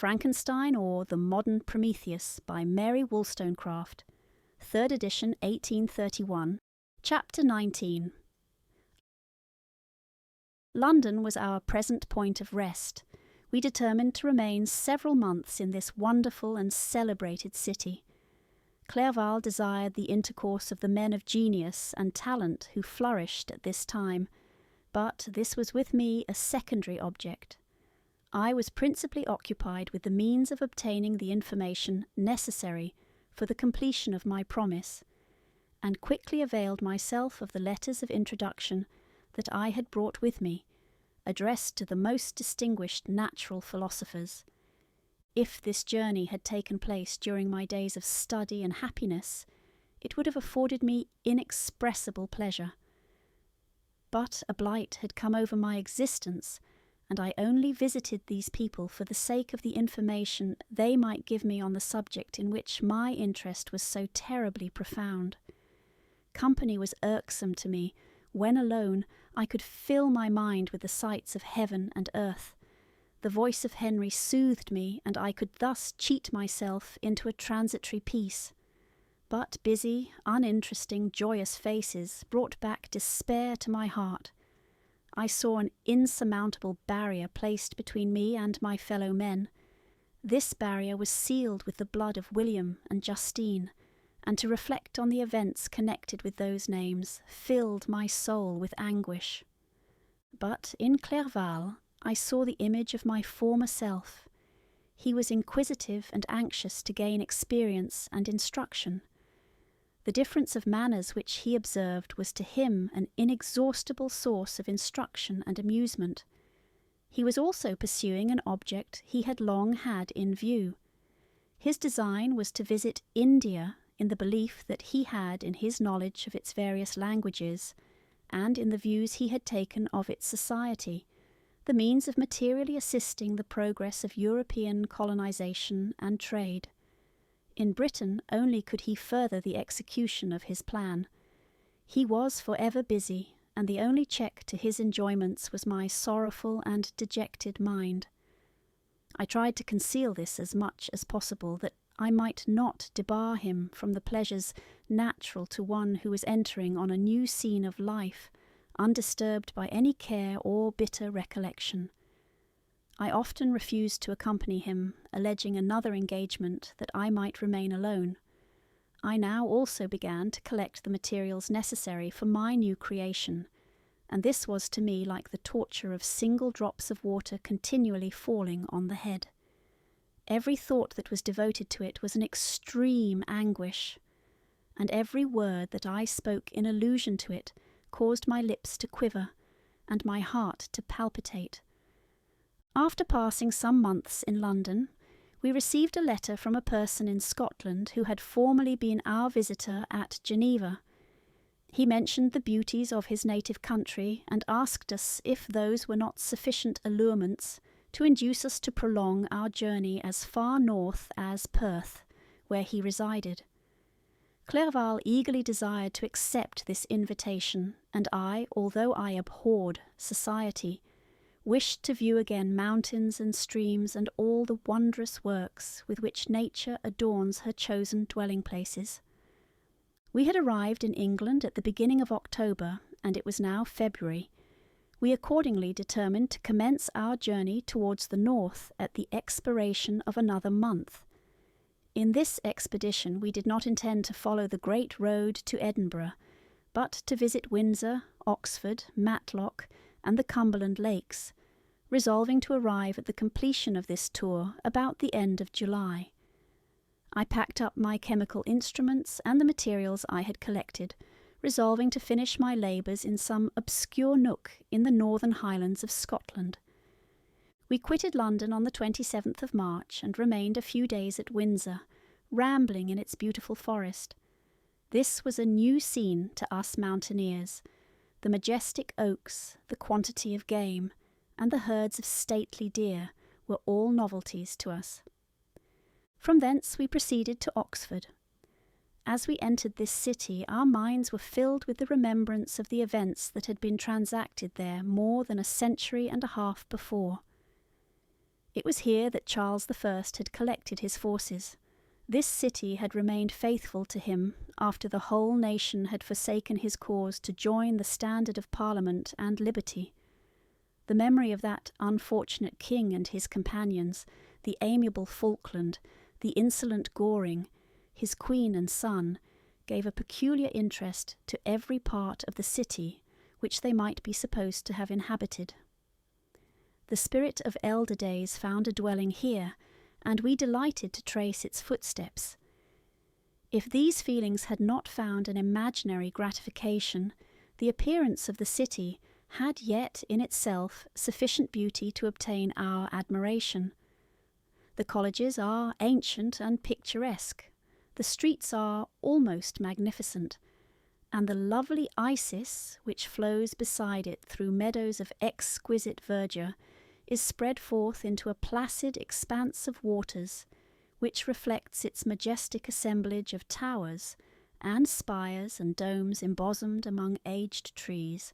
Frankenstein or the Modern Prometheus by Mary Wollstonecraft, 3rd edition 1831, Chapter 19. London was our present point of rest. We determined to remain several months in this wonderful and celebrated city. Clerval desired the intercourse of the men of genius and talent who flourished at this time, but this was with me a secondary object. I was principally occupied with the means of obtaining the information necessary for the completion of my promise, and quickly availed myself of the letters of introduction that I had brought with me, addressed to the most distinguished natural philosophers. If this journey had taken place during my days of study and happiness, it would have afforded me inexpressible pleasure. But a blight had come over my existence, and I only visited these people for the sake of the information they might give me on the subject in which my interest was so terribly profound. Company was irksome to me. When alone, I could fill my mind with the sights of heaven and earth. The voice of Henry soothed me, and I could thus cheat myself into a transitory peace. But busy, uninteresting, joyous faces brought back despair to my heart. I saw an insurmountable barrier placed between me and my fellow men. This barrier was sealed with the blood of William and Justine, and to reflect on the events connected with those names filled my soul with anguish. But in Clerval I saw the image of my former self. He was inquisitive and anxious to gain experience and instruction. The difference of manners which he observed was to him an inexhaustible source of instruction and amusement. He was also pursuing an object he had long had in view. His design was to visit India in the belief that he had in his knowledge of its various languages, and in the views he had taken of its society, the means of materially assisting the progress of European colonization and trade. In Britain only could he further the execution of his plan. He was forever busy, and the only check to his enjoyments was my sorrowful and dejected mind. I tried to conceal this as much as possible, that I might not debar him from the pleasures natural to one who was entering on a new scene of life, undisturbed by any care or bitter recollection. I often refused to accompany him, alleging another engagement that I might remain alone. I now also began to collect the materials necessary for my new creation, and this was to me like the torture of single drops of water continually falling on the head. Every thought that was devoted to it was an extreme anguish, and every word that I spoke in allusion to it caused my lips to quiver and my heart to palpitate. After passing some months in London, we received a letter from a person in Scotland who had formerly been our visitor at Geneva. He mentioned the beauties of his native country and asked us if those were not sufficient allurements to induce us to prolong our journey as far north as Perth, where he resided. Clerval eagerly desired to accept this invitation, and I, although I abhorred society, wished to view again mountains and streams and all the wondrous works with which nature adorns her chosen dwelling-places. We had arrived in England at the beginning of October, and it was now February. We accordingly determined to commence our journey towards the north at the expiration of another month. In this expedition we did not intend to follow the great road to Edinburgh, but to visit Windsor, Oxford, Matlock, and the Cumberland Lakes, resolving to arrive at the completion of this tour about the end of July. I packed up my chemical instruments and the materials I had collected, resolving to finish my labours in some obscure nook in the northern highlands of Scotland. We quitted London on the 27th of March and remained a few days at Windsor, rambling in its beautiful forest. This was a new scene to us mountaineers. The majestic oaks, the quantity of game, and the herds of stately deer were all novelties to us. From thence we proceeded to Oxford. As we entered this city, our minds were filled with the remembrance of the events that had been transacted there more than a century and a half before. It was here that Charles I had collected his forces. This city had remained faithful to him after the whole nation had forsaken his cause to join the standard of Parliament and liberty. The memory of that unfortunate king and his companions, the amiable Falkland, the insolent Goring, his queen and son, gave a peculiar interest to every part of the city which they might be supposed to have inhabited. The spirit of elder days found a dwelling here, and we delighted to trace its footsteps. If these feelings had not found an imaginary gratification, the appearance of the city had yet in itself sufficient beauty to obtain our admiration. The colleges are ancient and picturesque, the streets are almost magnificent, and the lovely Isis, which flows beside it through meadows of exquisite verdure, is spread forth into a placid expanse of waters, which reflects its majestic assemblage of towers and spires and domes embosomed among aged trees.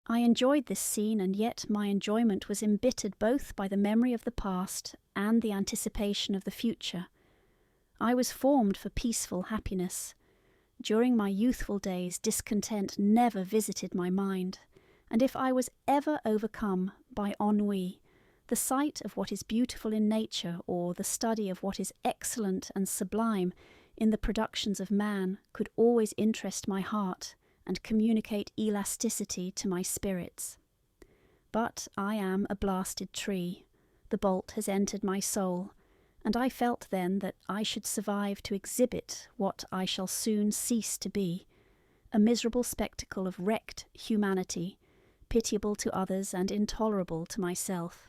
I enjoyed this scene, and yet my enjoyment was embittered both by the memory of the past and the anticipation of the future. I was formed for peaceful happiness. During my youthful days, discontent never visited my mind, and if I was ever overcome by ennui, the sight of what is beautiful in nature, or the study of what is excellent and sublime in the productions of man, could always interest my heart and communicate elasticity to my spirits. But I am a blasted tree. The bolt has entered my soul, and I felt then that I should survive to exhibit what I shall soon cease to be, a miserable spectacle of wrecked humanity, pitiable to others and intolerable to myself.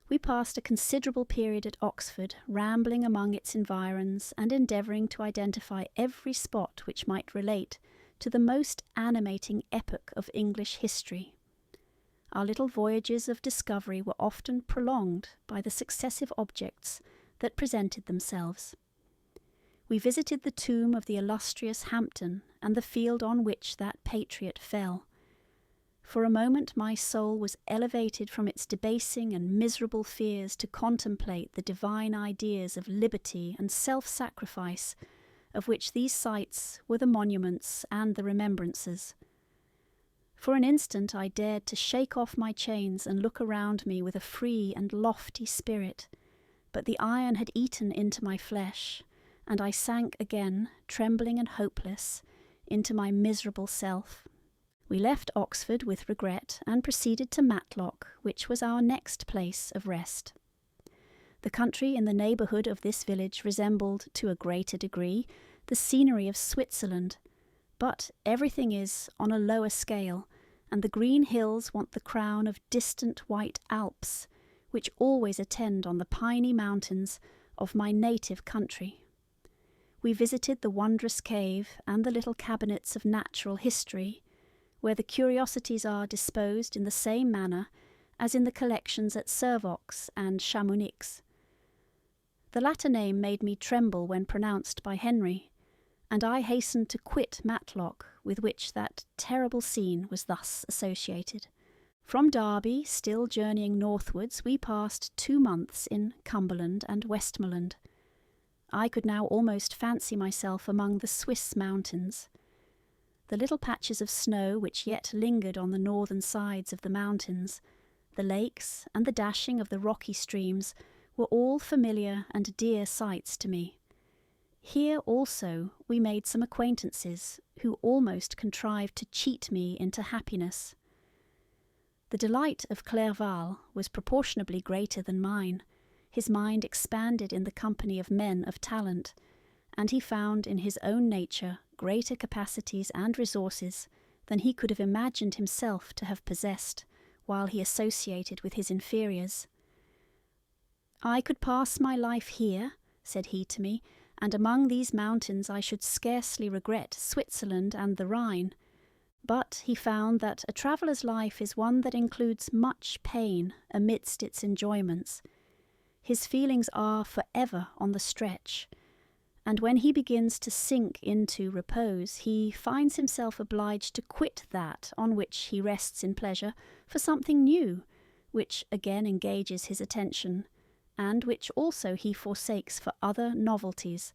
We passed a considerable period at Oxford, rambling among its environs and endeavouring to identify every spot which might relate to the most animating epoch of English history. Our little voyages of discovery were often prolonged by the successive objects that presented themselves. We visited the tomb of the illustrious Hampden and the field on which that patriot fell. For a moment my soul was elevated from its debasing and miserable fears to contemplate the divine ideas of liberty and self-sacrifice, of which these sites were the monuments and the remembrances. For an instant I dared to shake off my chains and look around me with a free and lofty spirit, but the iron had eaten into my flesh, and I sank again, trembling and hopeless, into my miserable self. We left Oxford with regret and proceeded to Matlock, which was our next place of rest. The country in the neighbourhood of this village resembled, to a greater degree, the scenery of Switzerland, but everything is on a lower scale, and the green hills want the crown of distant white Alps, which always attend on the piny mountains of my native country. We visited the wondrous cave and the little cabinets of natural history, where the curiosities are disposed in the same manner as in the collections at Servox and Chamonix. The latter name made me tremble when pronounced by Henry, and I hastened to quit Matlock, with which that terrible scene was thus associated. From Derby, still journeying northwards, we passed 2 months in Cumberland and Westmoreland. I could now almost fancy myself among the Swiss mountains. The little patches of snow which yet lingered on the northern sides of the mountains, the lakes and the dashing of the rocky streams were all familiar and dear sights to me. Here also we made some acquaintances who almost contrived to cheat me into happiness. The delight of Clerval was proportionably greater than mine. His mind expanded in the company of men of talent, and he found in his own nature greater capacities and resources than he could have imagined himself to have possessed while he associated with his inferiors. "I could pass my life here," said he to me, "and among these mountains I should scarcely regret Switzerland and the Rhine." But he found that a traveller's life is one that includes much pain amidst its enjoyments. His feelings are forever on the stretch, and when he begins to sink into repose, he finds himself obliged to quit that on which he rests in pleasure for something new, which again engages his attention, and which also he forsakes for other novelties.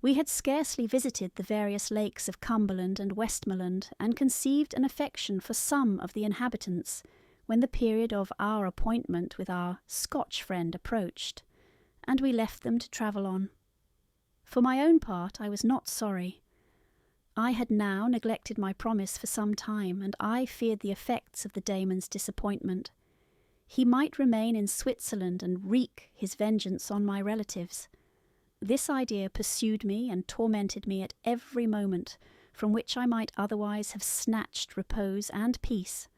We had scarcely visited the various lakes of Cumberland and Westmoreland, and conceived an affection for some of the inhabitants, when the period of our appointment with our Scotch friend approached, and we left them to travel on. For my own part, I was not sorry. I had now neglected my promise for some time, and I feared the effects of the Damon's disappointment. He might remain in Switzerland and wreak his vengeance on my relatives. This idea pursued me and tormented me at every moment, from which I might otherwise have snatched repose and peace.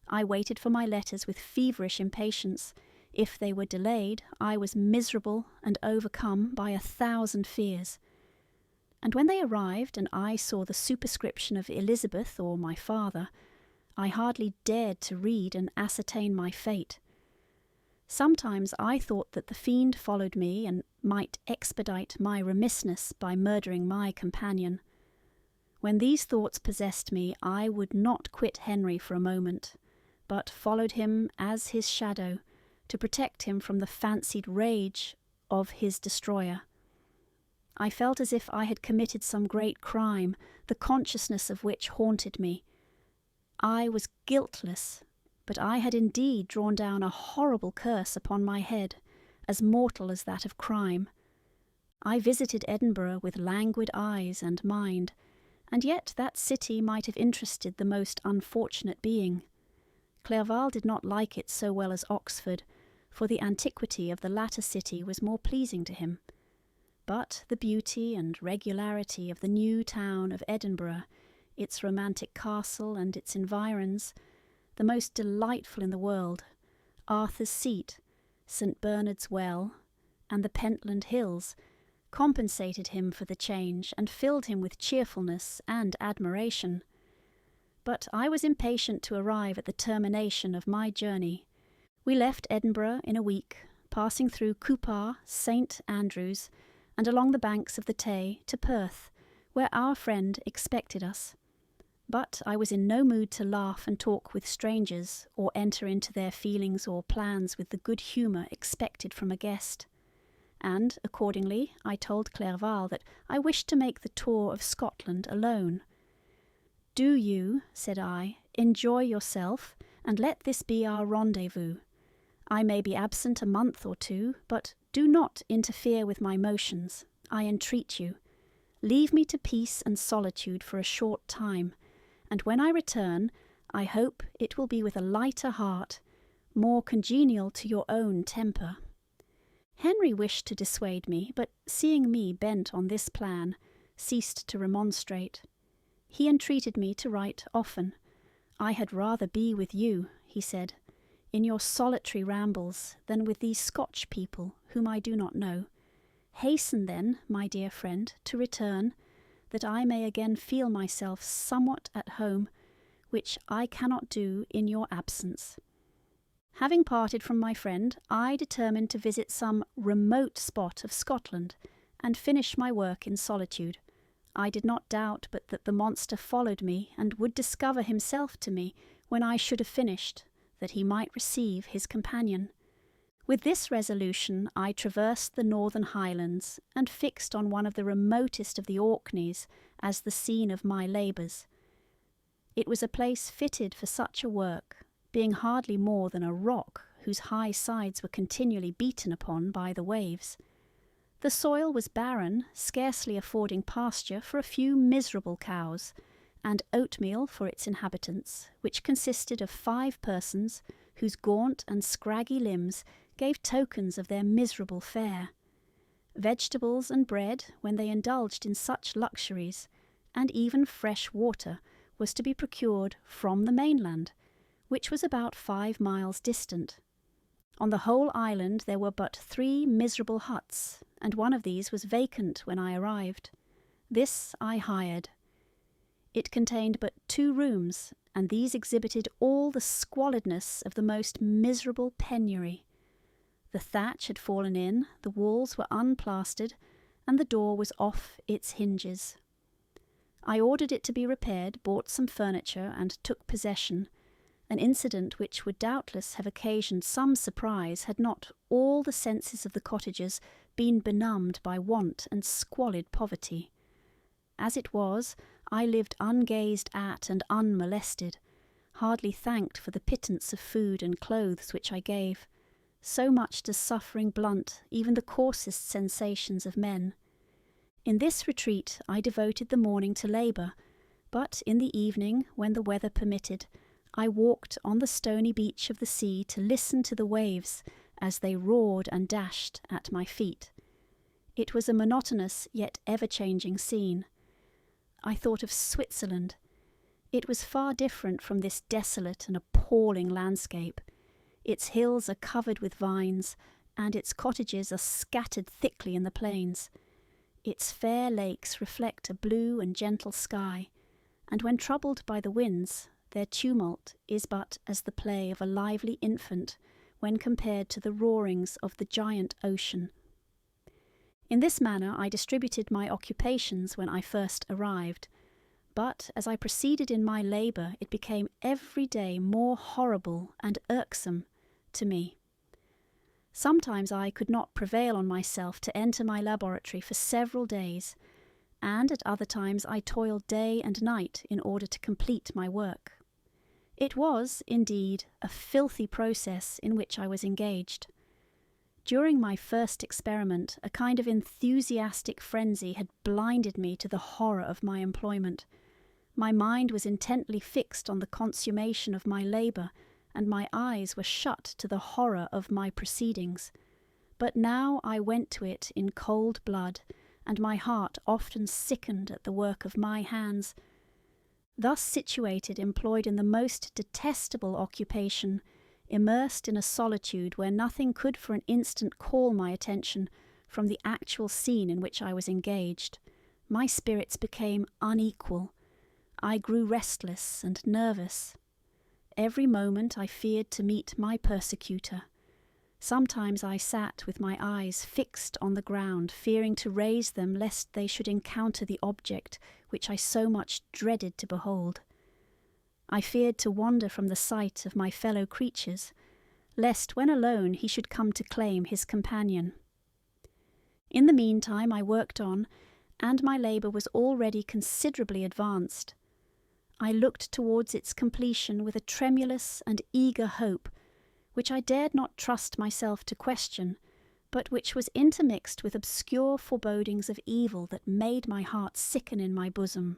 I waited for my letters with feverish impatience. If they were delayed, I was miserable and overcome by 1,000 fears. And when they arrived, and I saw the superscription of Elizabeth or my father, I hardly dared to read and ascertain my fate. Sometimes I thought that the fiend followed me and might expedite my remissness by murdering my companion. When these thoughts possessed me, I would not quit Henry for a moment, but followed him as his shadow, to protect him from the fancied rage of his destroyer. I felt as if I had committed some great crime, the consciousness of which haunted me. I was guiltless, but I had indeed drawn down a horrible curse upon my head, as mortal as that of crime. I visited Edinburgh with languid eyes and mind, and yet that city might have interested the most unfortunate being. Clerval did not like it so well as Oxford, for the antiquity of the latter city was more pleasing to him. But the beauty and regularity of the new town of Edinburgh, its romantic castle and its environs, the most delightful in the world, Arthur's Seat, St. Bernard's Well, and the Pentland Hills, compensated him for the change and filled him with cheerfulness and admiration. But I was impatient to arrive at the termination of my journey. We left Edinburgh in a week, passing through Coupar, St. Andrews, and along the banks of the Tay to Perth, where our friend expected us. But I was in no mood to laugh and talk with strangers, or enter into their feelings or plans with the good humour expected from a guest. And, accordingly, I told Clerval that I wished to make the tour of Scotland alone. "Do you," said I, "enjoy yourself, and let this be our rendezvous. I may be absent a month or two, but do not interfere with my motions, I entreat you. Leave me to peace and solitude for a short time, and when I return, I hope it will be with a lighter heart, more congenial to your own temper." Henry wished to dissuade me, but seeing me bent on this plan, ceased to remonstrate. He entreated me to write often. "I had rather be with you," he said, "in your solitary rambles than with these Scotch people whom I do not know. Hasten then, my dear friend, to return, that I may again feel myself somewhat at home, which I cannot do in your absence." Having parted from my friend, I determined to visit some remote spot of Scotland, and finish my work in solitude. I did not doubt but that the monster followed me, and would discover himself to me when I should have finished, that he might receive his companion. With this resolution I traversed the northern highlands, and fixed on one of the remotest of the Orkneys as the scene of my labours. It was a place fitted for such a work, being hardly more than a rock whose high sides were continually beaten upon by the waves. The soil was barren, scarcely affording pasture for a few miserable cows, and oatmeal for its inhabitants, which consisted of 5 persons, whose gaunt and scraggy limbs gave tokens of their miserable fare. Vegetables and bread, when they indulged in such luxuries, and even fresh water, was to be procured from the mainland, which was about 5 miles distant. On the whole island there were but 3 miserable huts, and one of these was vacant when I arrived. This I hired. It contained but 2 rooms, and these exhibited all the squalidness of the most miserable penury. The thatch had fallen in, the walls were unplastered, and the door was off its hinges. I ordered it to be repaired, bought some furniture, and took possession, an incident which would doubtless have occasioned some surprise had not all the senses of the cottagers been benumbed by want and squalid poverty. As it was, I lived ungazed at and unmolested, hardly thanked for the pittance of food and clothes which I gave. So much does suffering blunt even the coarsest sensations of men. In this retreat I devoted the morning to labour, but in the evening, when the weather permitted, I walked on the stony beach of the sea to listen to the waves as they roared and dashed at my feet. It was a monotonous yet ever-changing scene. I thought of Switzerland. It was far different from this desolate and appalling landscape. Its hills are covered with vines, and its cottages are scattered thickly in the plains. Its fair lakes reflect a blue and gentle sky, and when troubled by the winds, their tumult is but as the play of a lively infant when compared to the roarings of the giant ocean. In this manner I distributed my occupations when I first arrived, but as I proceeded in my labour it became every day more horrible and irksome to me. Sometimes I could not prevail on myself to enter my laboratory for several days, and at other times I toiled day and night in order to complete my work. It was, indeed, a filthy process in which I was engaged. During my first experiment, a kind of enthusiastic frenzy had blinded me to the horror of my employment. My mind was intently fixed on the consummation of my labour, and my eyes were shut to the horror of my proceedings. But now I went to it in cold blood, and my heart often sickened at the work of my hands. Thus situated, employed in the most detestable occupation, immersed in a solitude where nothing could for an instant call my attention from the actual scene in which I was engaged, my spirits became unequal. I grew restless and nervous. Every moment I feared to meet my persecutor. Sometimes I sat with my eyes fixed on the ground, fearing to raise them lest they should encounter the object which I so much dreaded to behold. I feared to wander from the sight of my fellow creatures, lest when alone he should come to claim his companion. In the meantime I worked on, and my labour was already considerably advanced. I looked towards its completion with a tremulous and eager hope, which I dared not trust myself to question, but which was intermixed with obscure forebodings of evil that made my heart sicken in my bosom.